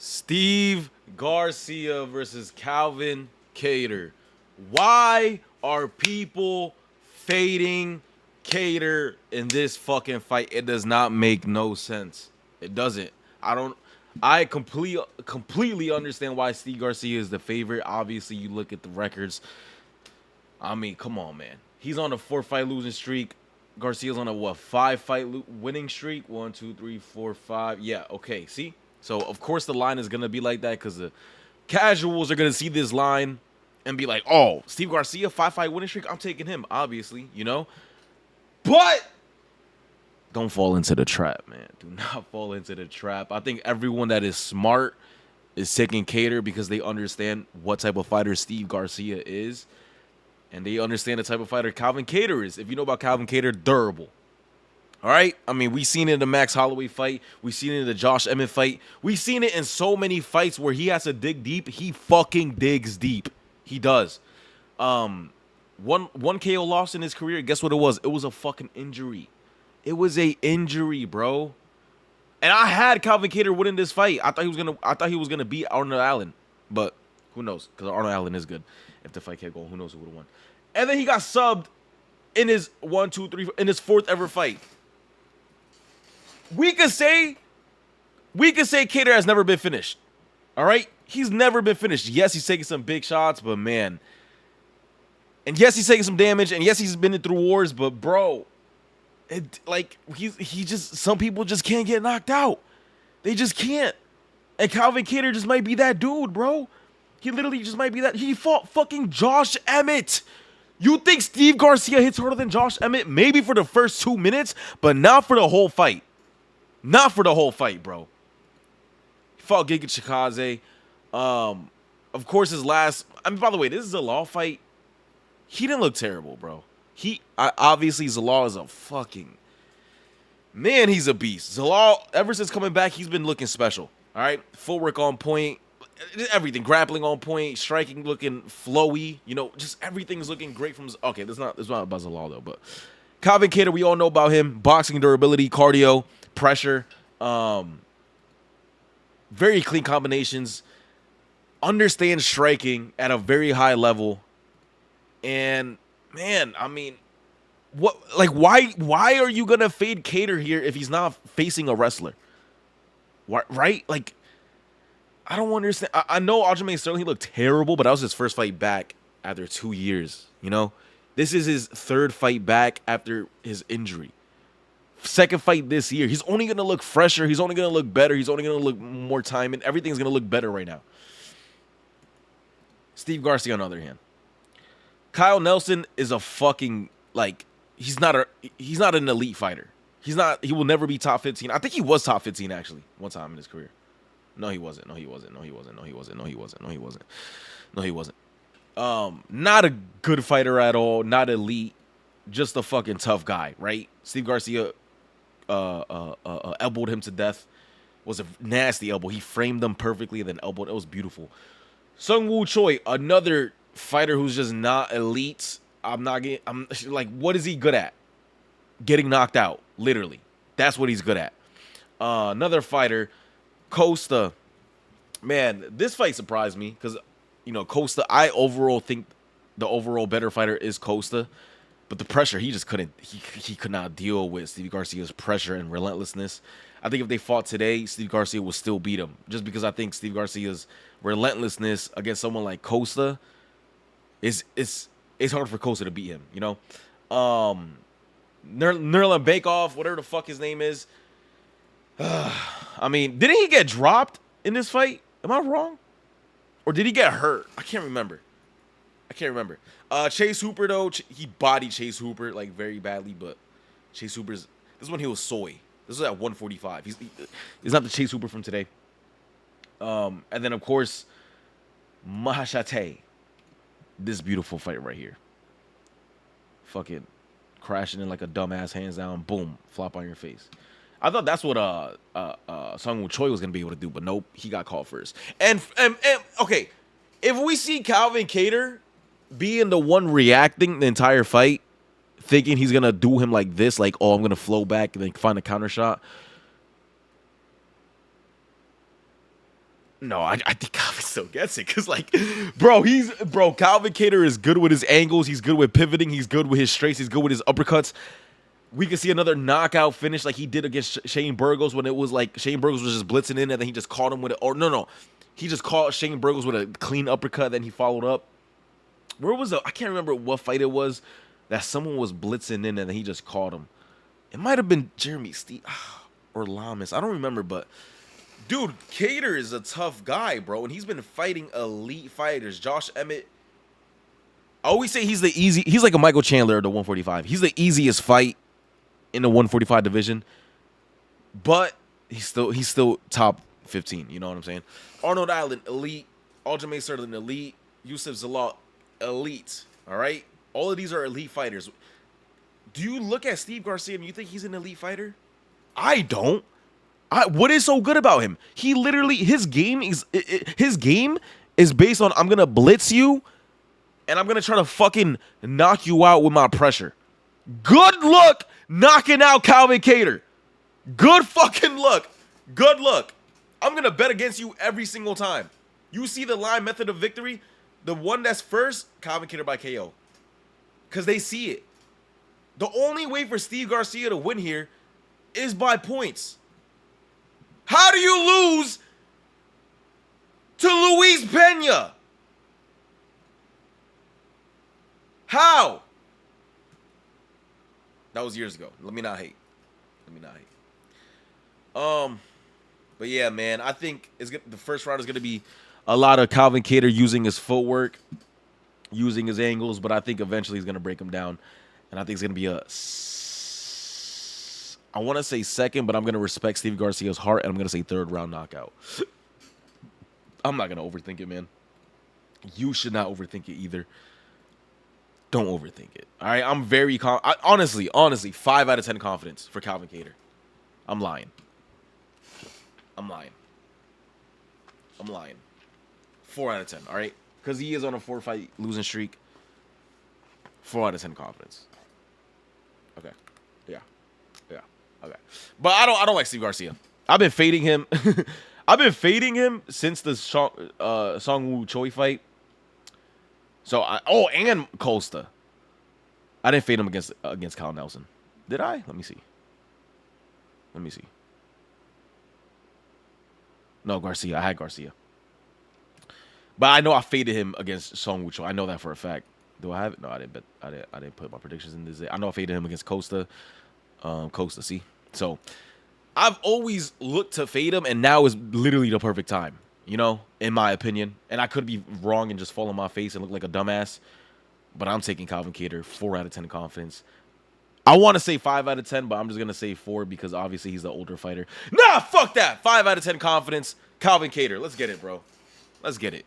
Steve Garcia versus Calvin Kattar. Why are people fading Kattar in this fucking fight? It does not make no sense. It doesn't. I don't. I completely understand why Steve Garcia is the favorite. Obviously, you look at the records. I mean, come on, man. He's on a 4-fight losing streak. Garcia's on a what 5-fight winning streak? 1, 2, 3, 4, 5. Yeah, okay. See, so of course the line is gonna be like that because the casuals are gonna see this line and be like, "Oh, Steve Garcia 5-fight winning streak. I'm taking him." Obviously, you know. But don't fall into the trap, man. Do not fall into the trap. I think everyone that is smart is taking Kattar because they understand what type of fighter Steve Garcia is. And they understand the type of fighter Calvin Kattar is. If you know about Calvin Kattar, durable. All right? I mean, we seen it in the Max Holloway fight. We seen it in the Josh Emmett fight. We seen it in so many fights where he has to dig deep. He fucking digs deep. He does. One KO loss in his career, guess what it was? It was a fucking injury. It was a injury, bro. And I had Calvin Kattar winning this fight. I thought he was gonna beat Arnold Allen. But who knows? Because Arnold Allen is good. If the fight kept going, who knows who would have won. And then he got subbed in his 1, 2, 3, in his 4th ever fight. We could say Kattar has never been finished. All right? He's never been finished. Yes, he's taking some big shots, but man. And yes, he's taking some damage, and yes, he's been through wars, but bro, he just some people just can't get knocked out. They just can't. And Calvin Kattar just might be that dude, bro. He literally just might be that. He fought fucking Josh Emmett. You think Steve Garcia hits harder than Josh Emmett? Maybe for the first 2 minutes, but not for the whole fight. Not for the whole fight, bro. He fought Giga Chikadze. Of course, his last... I mean, by the way, this is a Law fight. He didn't look terrible, bro. Obviously, Zalal is a fucking... Man, he's a beast. Zalal, ever since coming back, he's been looking special. All right? Footwork on point. Everything, grappling on point, striking looking flowy, you know, just everything's looking great from. Okay, that's not about Zalal though, but Calvin Kattar, we all know about him: boxing durability, cardio, pressure, very clean combinations, understands striking at a very high level, and man, I mean, why are you gonna fade Kattar here if he's not facing a wrestler? Why, right? Like. I don't understand. I know Aljamain Sterling, he looked terrible, but that was his first fight back after 2 years, you know? This is his 3rd fight back after his injury. 2nd fight this year. He's only going to look fresher. He's only going to look better. He's only going to look more time, and everything's going to look better right now. Steve Garcia, on the other hand. Kyle Nelson is a fucking, like, he's not an elite fighter. He will never be top 15. I think he was top 15, actually, one time in his career. No, he wasn't. No, he wasn't. No, he wasn't. No, he wasn't. No, he wasn't. No, he wasn't. No, he wasn't. Not a good fighter at all. Not elite. Just a fucking tough guy, right? Steve Garcia elbowed him to death. Was a nasty elbow. He framed him perfectly and then elbowed. It was beautiful. Sung Woo Choi, another fighter who's just not elite. I'm like, what is he good at? Getting knocked out. Literally. That's what he's good at. Another fighter. Costa, man, this fight surprised me because, you know, Costa, I overall think the overall better fighter is Costa, but the pressure, he just couldn't, he could not deal with Steve Garcia's pressure and relentlessness. I think if they fought today, Steve Garcia would still beat him, just because I think Steve Garcia's relentlessness against someone like Costa it's hard for Costa to beat him, you know? Nurlan Bakeoff, whatever the fuck his name is, I mean, didn't he get dropped in this fight? Am I wrong? Or did he get hurt? I can't remember. Chase Hooper, though, he bodied Chase Hooper, like, very badly, but Chase Hooper's... This is when he was soy. This was at 145. He's not the Chase Hooper from today. And then, of course, Mahashate. This beautiful fight right here. Fucking crashing in like a dumbass, hands down, boom, flop on your face. I thought that's what Sung Woo Choi was gonna be able to do, but nope, he got called first. And okay, if we see Calvin Kattar being the one reacting the entire fight, thinking he's gonna do him like this, like, oh, I'm gonna flow back and then find a counter shot. No, I think Calvin still gets it. Cause like, Calvin Kattar is good with his angles. He's good with pivoting. He's good with his straights. He's good with his uppercuts. We could see another knockout finish like he did against Shane Burgos when it was like Shane Burgos was just blitzing in and then he just caught him with it. Or no. He just caught Shane Burgos with a clean uppercut. Then he followed up. Where was I can't remember what fight it was that someone was blitzing in and then he just caught him. It might have been Jeremy Steve or Lamas. I don't remember, but dude, Kattar is a tough guy, bro. And he's been fighting elite fighters. Josh Emmett. I always say he's like a Michael Chandler of the 145. He's the easiest fight in the 145 division. But he's still top 15. You know what I'm saying? Arnold Allen, elite. Aljamain Sterling, elite. Yusuf Zalal, elite. All right? All of these are elite fighters. Do you look at Steve Garcia and you think he's an elite fighter? I don't. What is so good about him? He literally, his game is based on I'm going to blitz you and I'm going to try to fucking knock you out with my pressure. Good luck knocking out Calvin Kattar. Good fucking luck. Good luck. I'm going to bet against you every single time. You see the line method of victory? The one that's first, Calvin Kattar by KO. Because they see it. The only way for Steve Garcia to win here is by points. How do you lose to Luis Pena? How? That was years ago. Let me not hate. But yeah, man, I think the first round is going to be a lot of Calvin Kattar using his footwork, using his angles, but I think eventually he's going to break him down. And I think it's going to be I want to say second, but I'm going to respect Steve Garcia's heart, and I'm going to say third round knockout. I'm not going to overthink it, man. You should not overthink it either. Don't overthink it. All right, I'm very honestly, 5 out of 10 confidence for Calvin Kattar. I'm lying. 4 out of 10, all right? Because he is on a 4-fight losing streak. 4 out of 10 confidence. Okay. Yeah. Okay. But I don't like Steve Garcia. I've been fading him. Since the Song Woo Choi fight. So and Costa. I didn't fade him against Kyle Nelson. Did I? Let me see. No, Garcia. I had Garcia. But I know I faded him against Song Woo Choi. I know that for a fact. Do I have it? No, I didn't. But I didn't put my predictions in this. I know I faded him against Costa. See. So I've always looked to fade him, and now is literally the perfect time. You know, in my opinion. And I could be wrong and just fall on my face and look like a dumbass. But I'm taking Calvin Kattar 4 out of 10 confidence. I want to say 5 out of 10, but I'm just gonna say 4 because obviously he's the older fighter. Nah, fuck that. 5 out of 10 confidence. Calvin Kattar. Let's get it, bro. Let's get it.